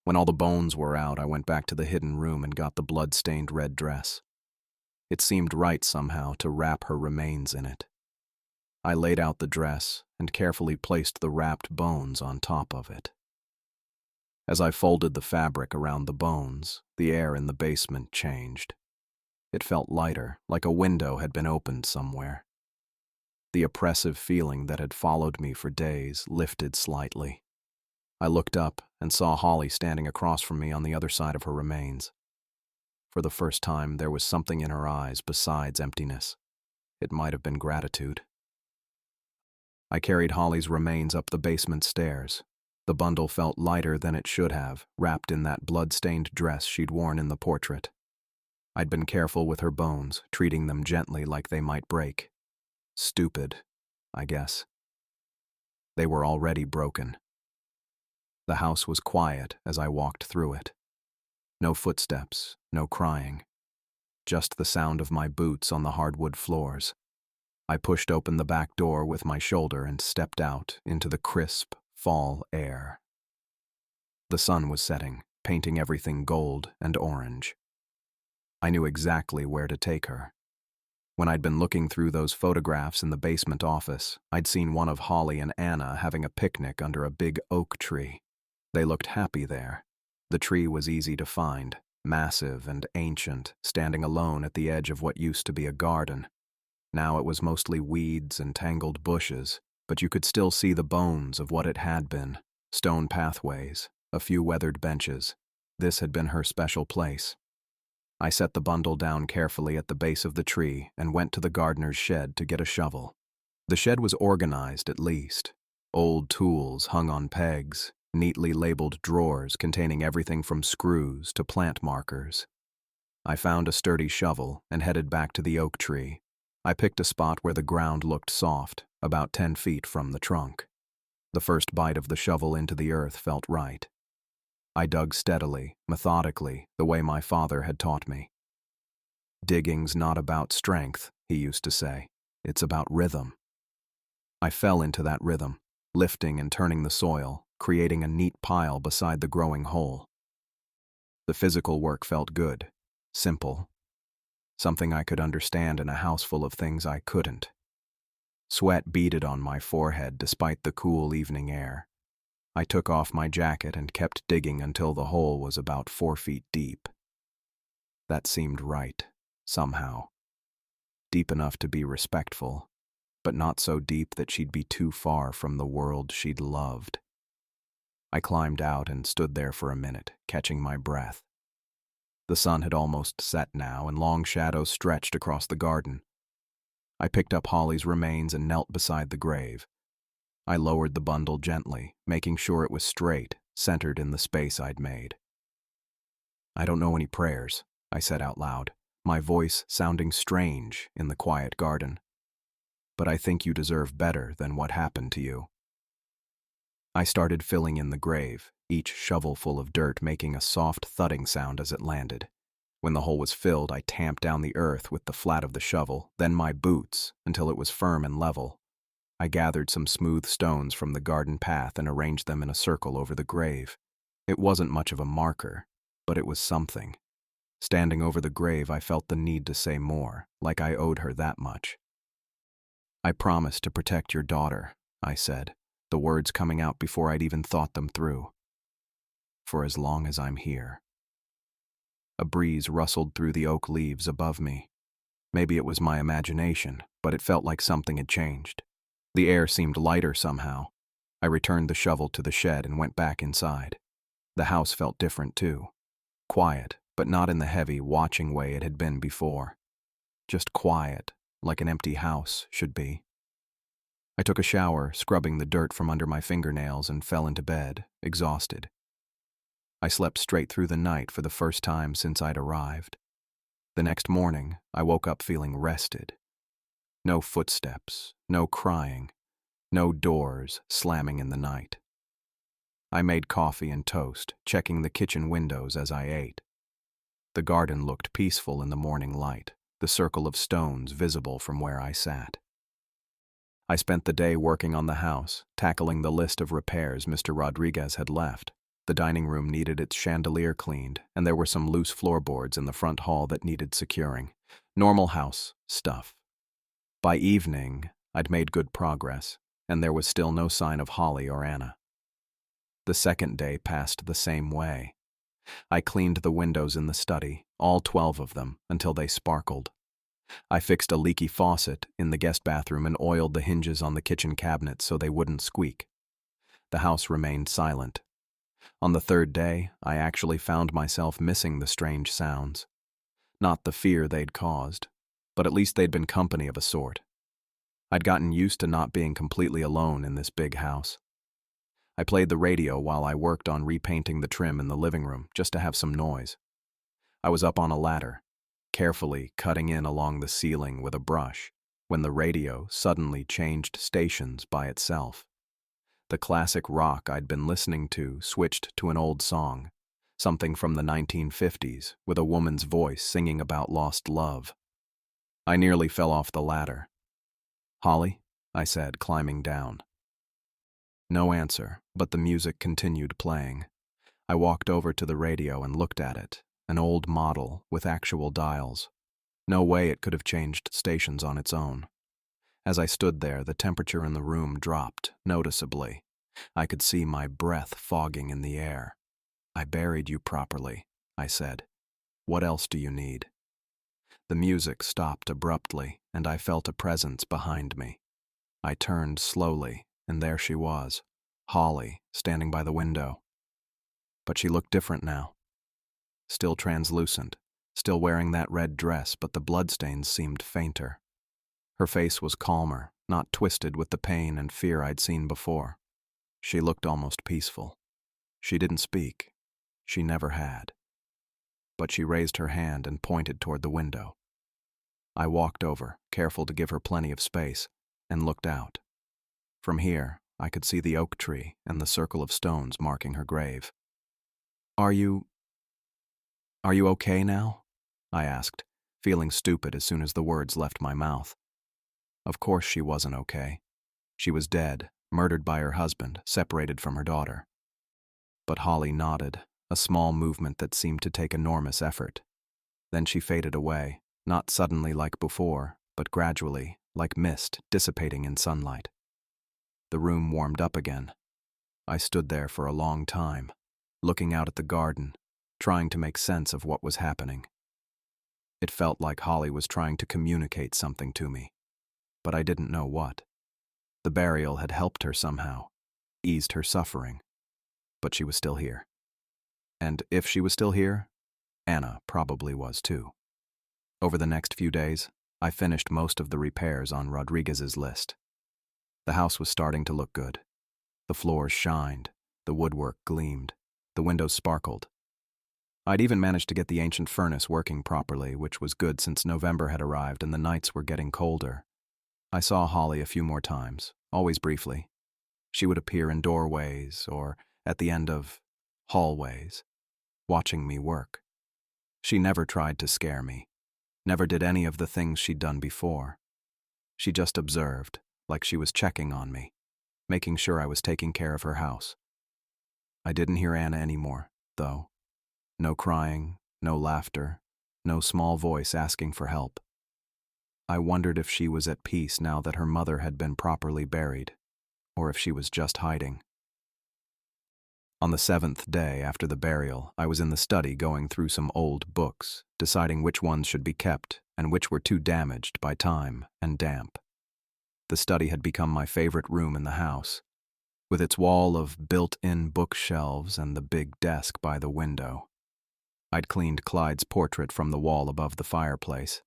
A: When all the bones were out, I went back to the hidden room and got the blood-stained red dress. It seemed right somehow to wrap her remains in it. I laid out the dress and carefully placed the wrapped bones on top of it. As I folded the fabric around the bones, the air in the basement changed. It felt lighter, like a window had been opened somewhere. The oppressive feeling that had followed me for days lifted slightly. I looked up and saw Holly standing across from me on the other side of her remains. For the first time, there was something in her eyes besides emptiness. It might have been gratitude. I carried Holly's remains up the basement stairs. The bundle felt lighter than it should have, wrapped in that blood-stained dress she'd worn in the portrait. I'd been careful with her bones, treating them gently like they might break. Stupid, I guess. They were already broken. The house was quiet as I walked through it. No footsteps, no crying. Just the sound of my boots on the hardwood floors. I pushed open the back door with my shoulder and stepped out into the crisp fall air. The sun was setting, painting everything gold and orange. I knew exactly where to take her. When I'd been looking through those photographs in the basement office, I'd seen one of Holly and Anna having a picnic under a big oak tree. They looked happy there. The tree was easy to find, massive and ancient, standing alone at the edge of what used to be a garden. Now it was mostly weeds and tangled bushes, but you could still see the bones of what it had been. Stone pathways, a few weathered benches. This had been her special place. I set the bundle down carefully at the base of the tree and went to the gardener's shed to get a shovel. The shed was organized, at least. Old tools hung on pegs, neatly labeled drawers containing everything from screws to plant markers. I found a sturdy shovel and headed back to the oak tree. I picked a spot where the ground looked soft, about 10 feet from the trunk. The first bite of the shovel into the earth felt right. I dug steadily, methodically, the way my father had taught me. Digging's not about strength, he used to say. It's about rhythm. I fell into that rhythm, lifting and turning the soil, creating a neat pile beside the growing hole. The physical work felt good, simple, something I could understand in a house full of things I couldn't. Sweat beaded on my forehead despite the cool evening air. I took off my jacket and kept digging until the hole was about 4 feet deep. That seemed right, somehow. Deep enough to be respectful, but not so deep that she'd be too far from the world she'd loved. I climbed out and stood there for a minute, catching my breath. The sun had almost set now, and long shadows stretched across the garden. I picked up Holly's remains and knelt beside the grave. I lowered the bundle gently, making sure it was straight, centered in the space I'd made. "I don't know any prayers," I said out loud, my voice sounding strange in the quiet garden. "But I think you deserve better than what happened to you." I started filling in the grave, each shovelful of dirt making a soft thudding sound as it landed. When the hole was filled, I tamped down the earth with the flat of the shovel, then my boots, until it was firm and level. I gathered some smooth stones from the garden path and arranged them in a circle over the grave. It wasn't much of a marker, but it was something. Standing over the grave, I felt the need to say more, like I owed her that much. "I promise to protect your daughter," I said, the words coming out before I'd even thought them through. "For as long as I'm here." A breeze rustled through the oak leaves above me. Maybe it was my imagination, but it felt like something had changed. The air seemed lighter somehow. I returned the shovel to the shed and went back inside. The house felt different too. Quiet, but not in the heavy, watching way it had been before. Just quiet, like an empty house should be. I took a shower, scrubbing the dirt from under my fingernails, and fell into bed, exhausted. I slept straight through the night for the first time since I'd arrived. The next morning, I woke up feeling rested. No footsteps, no crying, no doors slamming in the night. I made coffee and toast, checking the kitchen windows as I ate. The garden looked peaceful in the morning light, the circle of stones visible from where I sat. I spent the day working on the house, tackling the list of repairs Mr. Rodriguez had left. The dining room needed its chandelier cleaned, and there were some loose floorboards in the front hall that needed securing. Normal house stuff. By evening, I'd made good progress, and there was still no sign of Holly or Anna. The second day passed the same way. I cleaned the windows in the study, all 12 of them, until they sparkled. I fixed a leaky faucet in the guest bathroom and oiled the hinges on the kitchen cabinets so they wouldn't squeak. The house remained silent. On the third day, I actually found myself missing the strange sounds. Not the fear they'd caused, but at least they'd been company of a sort. I'd gotten used to not being completely alone in this big house. I played the radio while I worked on repainting the trim in the living room, just to have some noise. I was up on a ladder, carefully cutting in along the ceiling with a brush, when the radio suddenly changed stations by itself. The classic rock I'd been listening to switched to an old song, something from the 1950s, with a woman's voice singing about lost love. I nearly fell off the ladder. "Holly?" I said, climbing down. No answer, but the music continued playing. I walked over to the radio and looked at it, an old model with actual dials. No way it could have changed stations on its own. As I stood there, the temperature in the room dropped noticeably. I could see my breath fogging in the air. "I buried you properly," I said. "What else do you need?" The music stopped abruptly, and I felt a presence behind me. I turned slowly, and there she was, Holly, standing by the window. But she looked different now. Still translucent, still wearing that red dress, but the bloodstains seemed fainter. Her face was calmer, not twisted with the pain and fear I'd seen before. She looked almost peaceful. She didn't speak. She never had. But she raised her hand and pointed toward the window. I walked over, careful to give her plenty of space, and looked out. From here, I could see the oak tree and the circle of stones marking her grave. Are you okay now?" I asked, feeling stupid as soon as the words left my mouth. Of course she wasn't okay. She was dead, murdered by her husband, separated from her daughter. But Holly nodded, a small movement that seemed to take enormous effort. Then she faded away, not suddenly like before, but gradually, like mist dissipating in sunlight. The room warmed up again. I stood there for a long time, looking out at the garden, trying to make sense of what was happening. It felt like Holly was trying to communicate something to me, but I didn't know what. The burial had helped her somehow, eased her suffering, but she was still here. And if she was still here, Anna probably was too. Over the next few days, I finished most of the repairs on Rodriguez's list. The house was starting to look good. The floors shined, the woodwork gleamed, the windows sparkled. I'd even managed to get the ancient furnace working properly, which was good since November had arrived and the nights were getting colder. I saw Holly a few more times, always briefly. She would appear in doorways or at the end of hallways, watching me work. She never tried to scare me, never did any of the things she'd done before. She just observed, like she was checking on me, making sure I was taking care of her house. I didn't hear Anna anymore, though. No crying, no laughter, no small voice asking for help. I wondered if she was at peace now that her mother had been properly buried, or if she was just hiding. On the 7th day after the burial, I was in the study going through some old books, deciding which ones should be kept and which were too damaged by time and damp. The study had become my favorite room in the house, with its wall of built-in bookshelves and the big desk by the window. I'd cleaned Clyde's portrait from the wall above the fireplace.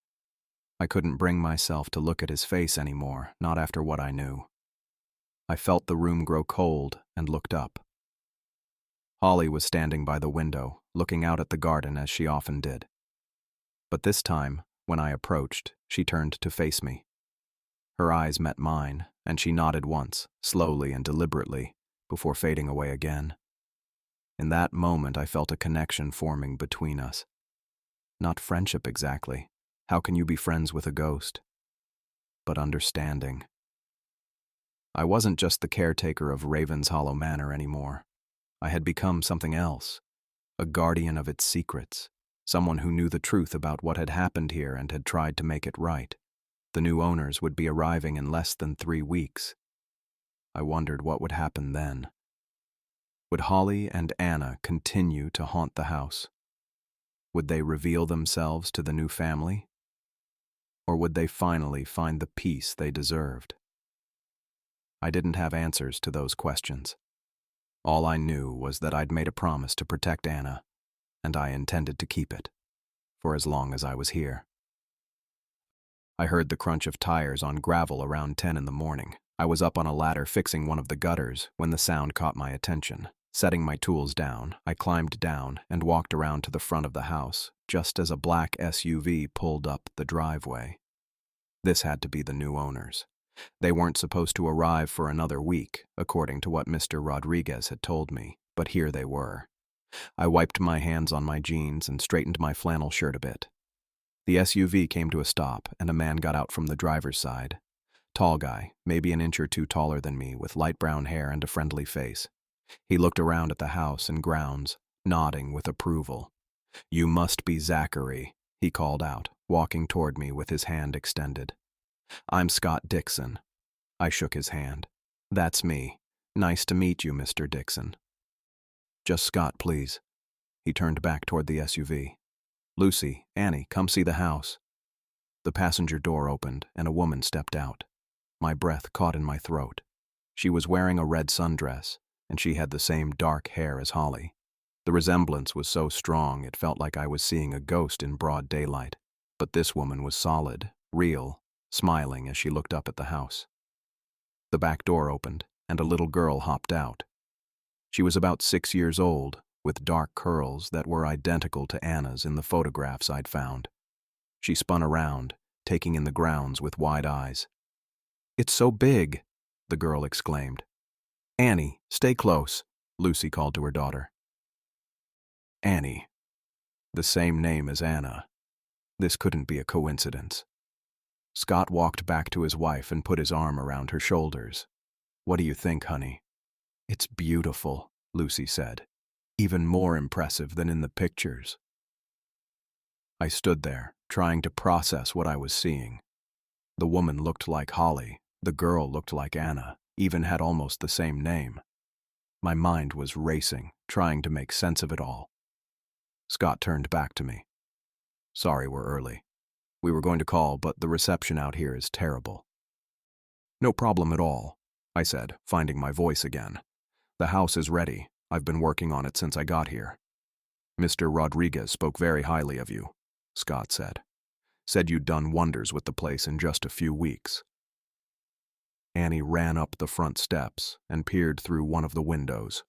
A: I couldn't bring myself to look at his face anymore, not after what I knew. I felt the room grow cold and looked up. Holly was standing by the window, looking out at the garden as she often did. But this time, when I approached, she turned to face me. Her eyes met mine, and she nodded once, slowly and deliberately, before fading away again. In that moment, I felt a connection forming between us. Not friendship exactly. How can you be friends with a ghost? But understanding. I wasn't just the caretaker of Raven's Hollow Manor anymore. I had become something else, a guardian of its secrets, someone who knew the truth about what had happened here and had tried to make it right. The new owners would be arriving in less than 3 weeks. I wondered what would happen then. Would Holly and Anna continue to haunt the house? Would they reveal themselves to the new family? Or would they finally find the peace they deserved? I didn't have answers to those questions. All I knew was that I'd made a promise to protect Anna, and I intended to keep it, for as long as I was here. I heard the crunch of tires on gravel around 10 in the morning. I was up on a ladder fixing one of the gutters when the sound caught my attention. Setting my tools down, I climbed down and walked around to the front of the house, just as a black SUV pulled up the driveway. This had to be the new owners. They weren't supposed to arrive for another week, according to what Mr. Rodriguez had told me, but here they were. I wiped my hands on my jeans and straightened my flannel shirt a bit. The SUV came to a stop, and a man got out from the driver's side. Tall guy, maybe an inch or two taller than me, with light brown hair and a friendly face. He looked around at the house and grounds, nodding with approval. "You must be Zachary," he called out, walking toward me with his hand extended. "I'm Scott Dixon." I shook his hand. "That's me. Nice to meet you, Mr. Dixon." "Just Scott, please." He turned back toward the SUV. "Lucy, Annie, come see the house." The passenger door opened and a woman stepped out. My breath caught in my throat. She was wearing a red sundress, and she had the same dark hair as Holly. The resemblance was so strong it felt like I was seeing a ghost in broad daylight. But this woman was solid, real, smiling as she looked up at the house. The back door opened, and a little girl hopped out. She was about 6 years old, with dark curls that were identical to Anna's in the photographs I'd found. She spun around, taking in the grounds with wide eyes. "It's so big," the girl exclaimed. "Annie, stay close," Lucy called to her daughter. Annie. The same name as Anna. This couldn't be a coincidence. Scott walked back to his wife and put his arm around her shoulders. "What do you think, honey?" "It's beautiful," Lucy said. "Even more impressive than in the pictures." I stood there, trying to process what I was seeing. The woman looked like Holly, the girl looked like Anna, even had almost the same name. My mind was racing, trying to make sense of it all. Scott turned back to me. "Sorry we're early. We were going to call, but the reception out here is terrible." "No problem at all," I said, finding my voice again. "The house is ready. I've been working on it since I got here." "Mr. Rodriguez spoke very highly of you," Scott said. "Said you'd done wonders with the place in just a few weeks." Annie ran up the front steps and peered through one of the windows.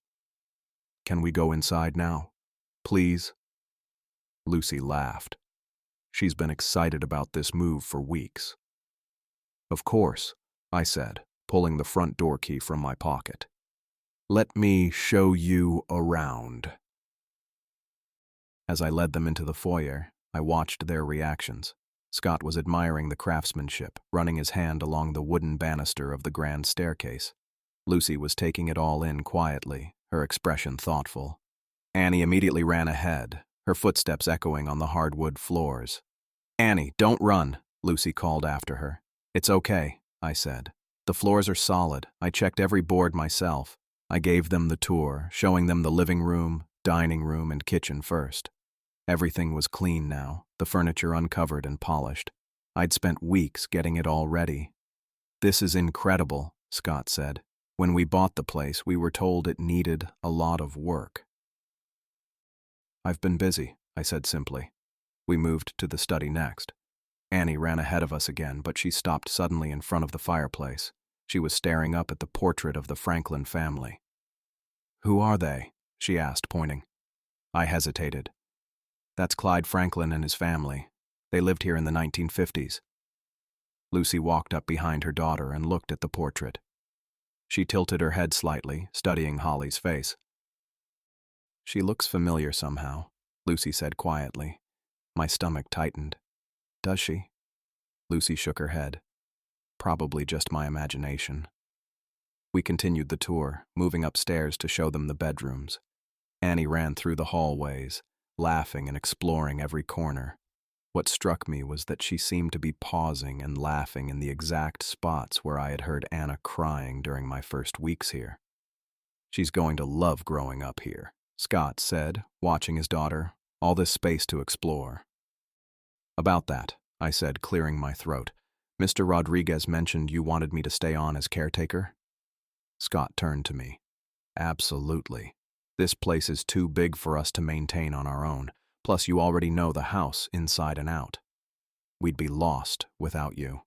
A: "Can we go inside now? Please?" Lucy laughed. She's been excited about this move for weeks. "Of course," I said, pulling the front door key from my pocket. "Let me show you around." As I led them into the foyer, I watched their reactions. Scott was admiring the craftsmanship, running his hand along the wooden banister of the grand staircase. Lucy was taking it all in quietly, her expression thoughtful. Annie immediately ran ahead, her footsteps echoing on the hardwood floors. "Annie, don't run," Lucy called after her. "It's okay," I said. "The floors are solid. I checked every board myself." I gave them the tour, showing them the living room, dining room, and kitchen first. Everything was clean now, the furniture uncovered and polished. I'd spent weeks getting it all ready. "This is incredible," Scott said. "When we bought the place, we were told it needed a lot of work." "I've been busy," I said simply. We moved to the study next. Annie ran ahead of us again, but she stopped suddenly in front of the fireplace. She was staring up at the portrait of the Franklin family. "Who are they?" she asked, pointing. I hesitated. "That's Clyde Franklin and his family. They lived here in the 1950s. Lucy walked up behind her daughter and looked at the portrait. She tilted her head slightly, studying Holly's face. "She looks familiar somehow," Lucy said quietly. My stomach tightened. "Does she?" Lucy shook her head. "Probably just my imagination." We continued the tour, moving upstairs to show them the bedrooms. Annie ran through the hallways, laughing and exploring every corner. What struck me was that she seemed to be pausing and laughing in the exact spots where I had heard Anna crying during my first weeks here. She's going to love growing up here, Scott said, watching his daughter. All this space to explore. About that, I said, clearing my throat. Mr. Rodriguez mentioned you wanted me to stay on as caretaker? Scott turned to me. Absolutely. This place is too big for us to maintain on our own. Plus, you already know the house inside and out. We'd be lost without you.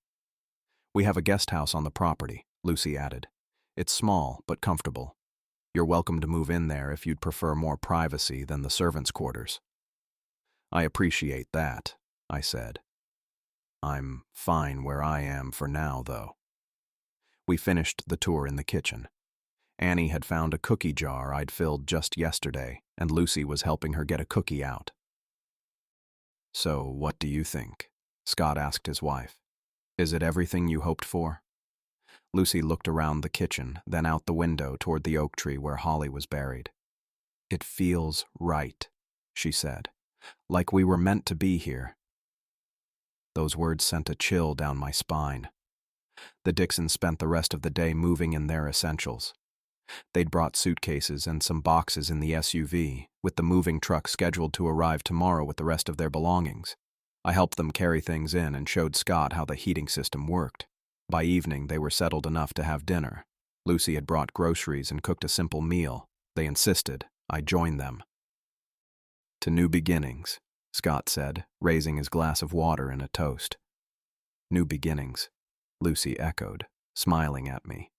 A: We have a guest house on the property, Lucy added. It's small, but comfortable. You're welcome to move in there if you'd prefer more privacy than the servants' quarters. I appreciate that, I said. I'm fine where I am for now, though. We finished the tour in the kitchen. Annie had found a cookie jar I'd filled just yesterday, and Lucy was helping her get a cookie out. So, what do you think? Scott asked his wife. Is it everything you hoped for? Lucy looked around the kitchen, then out the window toward the oak tree where Holly was buried. It feels right, she said, like we were meant to be here. Those words sent a chill down my spine. The Dixons spent the rest of the day moving in their essentials. They'd brought suitcases and some boxes in the SUV, with the moving truck scheduled to arrive tomorrow with the rest of their belongings. I helped them carry things in and showed Scott how the heating system worked. By evening, they were settled enough to have dinner. Lucy had brought groceries and cooked a simple meal. They insisted I join them. To new beginnings, Scott said, raising his glass of water in a toast. New beginnings, Lucy echoed, smiling at me.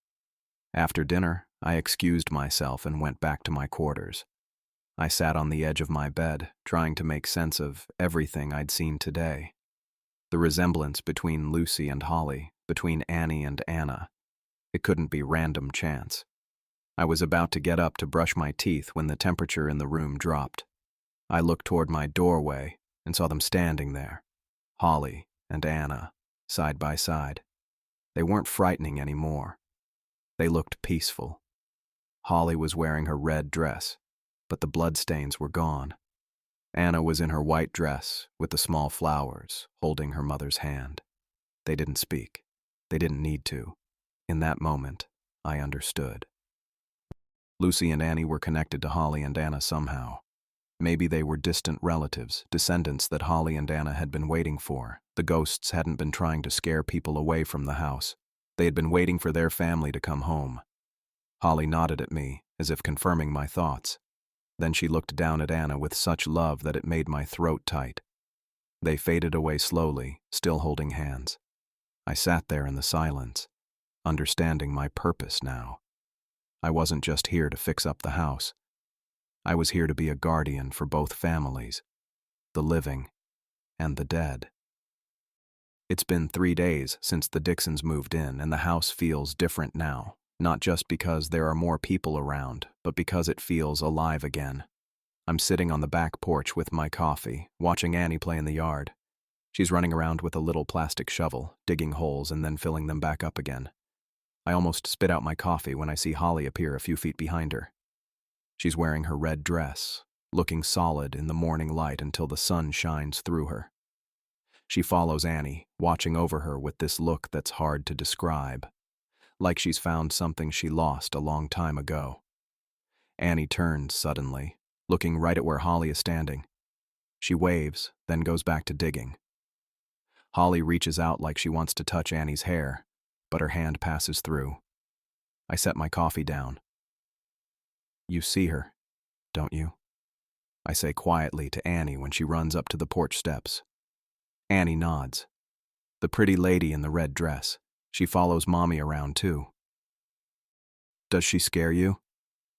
A: After dinner, I excused myself and went back to my quarters. I sat on the edge of my bed, trying to make sense of everything I'd seen today. The resemblance between Lucy and Holly, between Annie and Anna. It couldn't be random chance. I was about to get up to brush my teeth when the temperature in the room dropped. I looked toward my doorway and saw them standing there, Holly and Anna, side by side. They weren't frightening anymore. They looked peaceful. Holly was wearing her red dress, but the bloodstains were gone. Anna was in her white dress with the small flowers, holding her mother's hand. They didn't speak. They didn't need to. In that moment, I understood. Lucy and Annie were connected to Holly and Anna somehow. Maybe they were distant relatives, descendants that Holly and Anna had been waiting for. The ghosts hadn't been trying to scare people away from the house. They had been waiting for their family to come home. Holly nodded at me, as if confirming my thoughts. Then she looked down at Anna with such love that it made my throat tight. They faded away slowly, still holding hands. I sat there in the silence, understanding my purpose now. I wasn't just here to fix up the house. I was here to be a guardian for both families, the living and the dead. It's been 3 days since the Dixons moved in, and the house feels different now, not just because there are more people around, but because it feels alive again. I'm sitting on the back porch with my coffee, watching Annie play in the yard. She's running around with a little plastic shovel, digging holes and then filling them back up again. I almost spit out my coffee when I see Holly appear a few feet behind her. She's wearing her red dress, looking solid in the morning light until the sun shines through her. She follows Annie, watching over her with this look that's hard to describe, like she's found something she lost a long time ago. Annie turns suddenly, looking right at where Holly is standing. She waves, then goes back to digging. Holly reaches out like she wants to touch Annie's hair, but her hand passes through. I set my coffee down. You see her, don't you? I say quietly to Annie when she runs up to the porch steps. Annie nods. The pretty lady in the red dress. She follows Mommy around too. Does she scare you?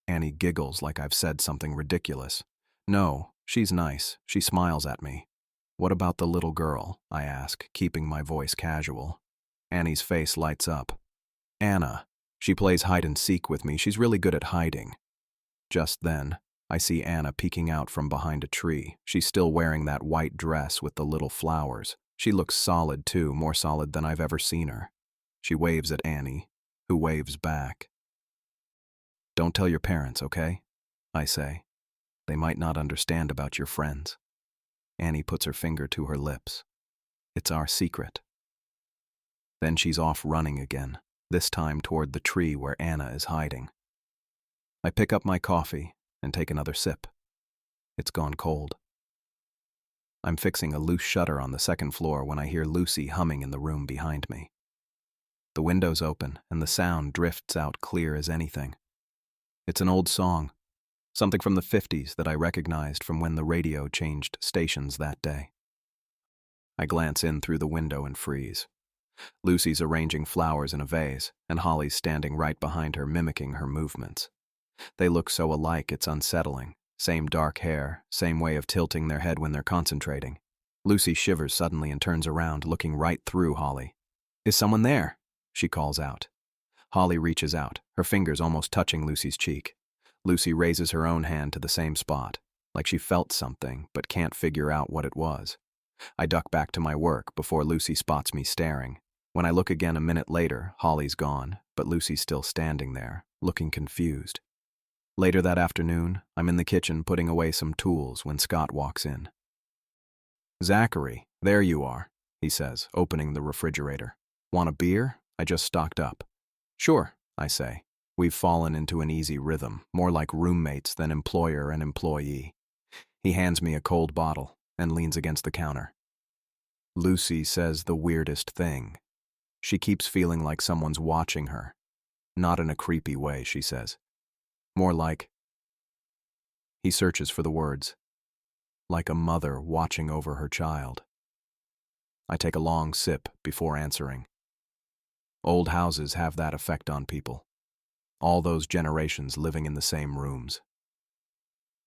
A: Annie giggles like I've said something ridiculous. No, she's nice. She smiles at me. What about the little girl? I ask, keeping my voice casual. Annie's face lights up. Anna. She plays hide and seek with me. She's really good at hiding. Just then, I see Anna peeking out from behind a tree. She's still wearing that white dress with the little flowers. She looks solid too, more solid than I've ever seen her. She waves at Annie, who waves back. Don't tell your parents, okay? I say. They might not understand about your friends. Annie puts her finger to her lips. It's our secret. Then she's off running again, this time toward the tree where Anna is hiding. I pick up my coffee and take another sip. It's gone cold. I'm fixing a loose shutter on the second floor when I hear Lucy humming in the room behind me. The window's open and the sound drifts out clear as anything. It's an old song, something from the 50s that I recognized from when the radio changed stations that day. I glance in through the window and freeze. Lucy's arranging flowers in a vase, and Holly's standing right behind her, mimicking her movements. They look so alike it's unsettling. Same dark hair, same way of tilting their head when they're concentrating. Lucy shivers suddenly and turns around, looking right through Holly. "Is someone there?" she calls out. Holly reaches out, her fingers almost touching Lucy's cheek. Lucy raises her own hand to the same spot, like she felt something but can't figure out what it was. I duck back to my work before Lucy spots me staring. When I look again a minute later, Holly's gone, but Lucy's still standing there, looking confused. Later that afternoon, I'm in the kitchen putting away some tools when Scott walks in. "Zachary, there you are," he says, opening the refrigerator. "Want a beer? I just stocked up." "Sure," I say. We've fallen into an easy rhythm, more like roommates than employer and employee. He hands me a cold bottle and leans against the counter. Lucy says the weirdest thing. She keeps feeling like someone's watching her. Not in a creepy way, she says. More like... He searches for the words. Like a mother watching over her child. I take a long sip before answering. Old houses have that effect on people. All those generations living in the same rooms.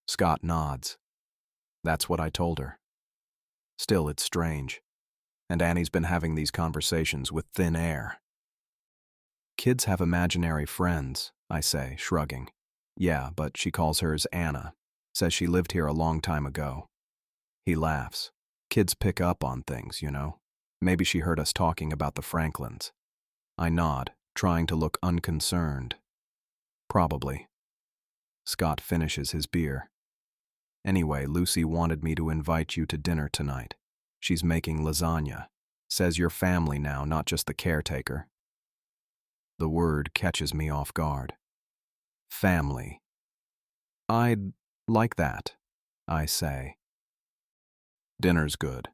A: Scott nods. That's what I told her. Still, it's strange. And Annie's been having these conversations with thin air. Kids have imaginary friends, I say, shrugging. Yeah, but she calls hers Anna. Says she lived here a long time ago. He laughs. Kids pick up on things, you know. Maybe she heard us talking about the Franklins. I nod, trying to look unconcerned. Probably. Scott finishes his beer. Anyway, Lucy wanted me to invite you to dinner tonight. She's making lasagna. Says you're family now, not just the caretaker. The word catches me off guard. Family. I'd like that, I say. Dinner's good.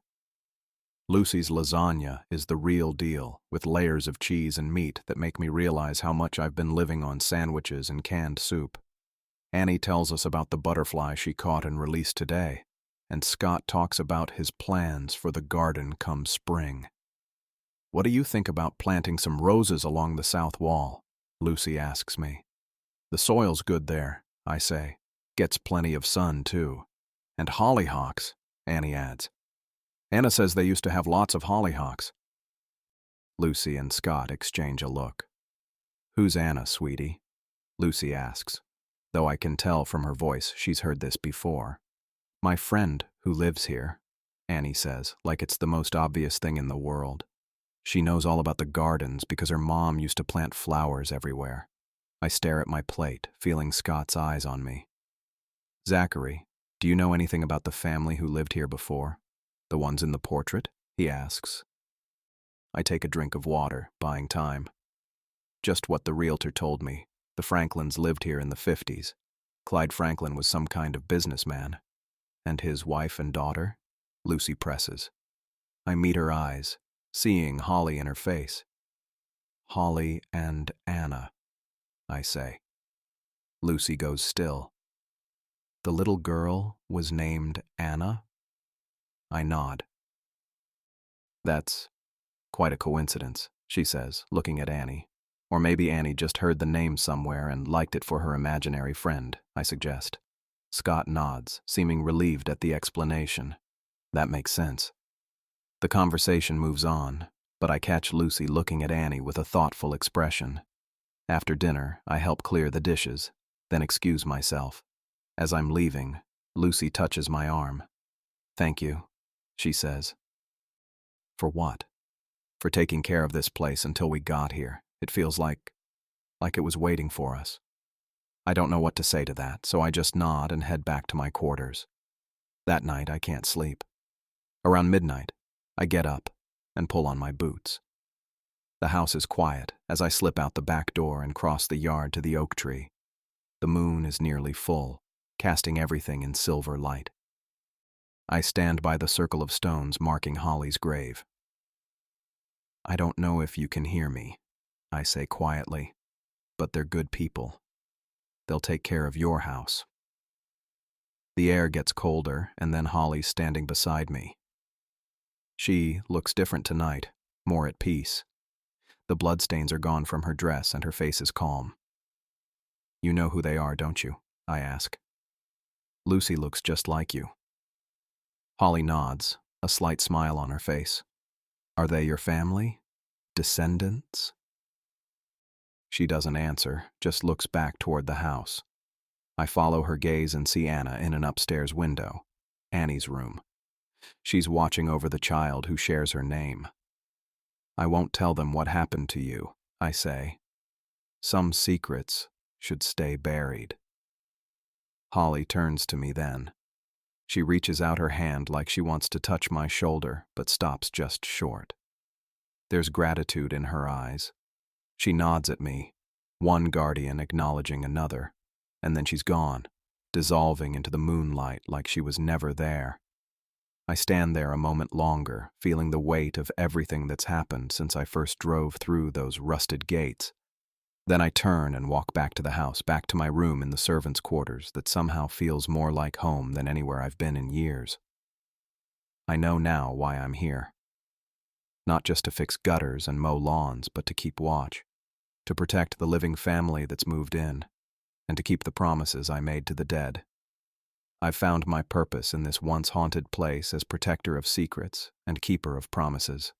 A: Lucy's lasagna is the real deal, with layers of cheese and meat that make me realize how much I've been living on sandwiches and canned soup. Annie tells us about the butterfly she caught and released today, and Scott talks about his plans for the garden come spring. What do you think about planting some roses along the south wall? Lucy asks me. The soil's good there, I say. Gets plenty of sun, too. And hollyhocks, Annie adds. Anna says they used to have lots of hollyhocks. Lucy and Scott exchange a look. Who's Anna, sweetie? Lucy asks, though I can tell from her voice she's heard this before. My friend who lives here, Annie says, like it's the most obvious thing in the world. She knows all about the gardens because her mom used to plant flowers everywhere. I stare at my plate, feeling Scott's eyes on me. Zachary, do you know anything about the family who lived here before? The ones in the portrait? He asks. I take a drink of water, buying time. Just what the realtor told me. The Franklins lived here in the 50s. Clyde Franklin was some kind of businessman. And his wife and daughter? Lucy presses. I meet her eyes, seeing Holly in her face. Holly and Anna, I say. Lucy goes still. The little girl was named Anna? I nod. That's quite a coincidence, she says, looking at Annie. Or maybe Annie just heard the name somewhere and liked it for her imaginary friend, I suggest. Scott nods, seeming relieved at the explanation. That makes sense. The conversation moves on, but I catch Lucy looking at Annie with a thoughtful expression. After dinner, I help clear the dishes, then excuse myself. As I'm leaving, Lucy touches my arm. Thank you, she says. For what? For taking care of this place until we got here. It feels like it was waiting for us. I don't know what to say to that, so I just nod and head back to my quarters. That night, I can't sleep. Around midnight, I get up and pull on my boots. The house is quiet as I slip out the back door and cross the yard to the oak tree. The moon is nearly full, casting everything in silver light. I stand by the circle of stones marking Holly's grave. I don't know if you can hear me, I say quietly, but they're good people. They'll take care of your house. The air gets colder, and then Holly's standing beside me. She looks different tonight, more at peace. The bloodstains are gone from her dress and her face is calm. You know who they are, don't you? I ask. Lucy looks just like you. Holly nods, a slight smile on her face. Are they your family? Descendants? She doesn't answer, just looks back toward the house. I follow her gaze and see Anna in an upstairs window, Annie's room. She's watching over the child who shares her name. I won't tell them what happened to you, I say. Some secrets should stay buried. Holly turns to me then. She reaches out her hand like she wants to touch my shoulder, but stops just short. There's gratitude in her eyes. She nods at me, one guardian acknowledging another, and then she's gone, dissolving into the moonlight like she was never there. I stand there a moment longer, feeling the weight of everything that's happened since I first drove through those rusted gates. Then I turn and walk back to the house, back to my room in the servants' quarters that somehow feels more like home than anywhere I've been in years. I know now why I'm here. Not just to fix gutters and mow lawns, but to keep watch, to protect the living family that's moved in, and to keep the promises I made to the dead. I've found my purpose in this once haunted place as protector of secrets and keeper of promises.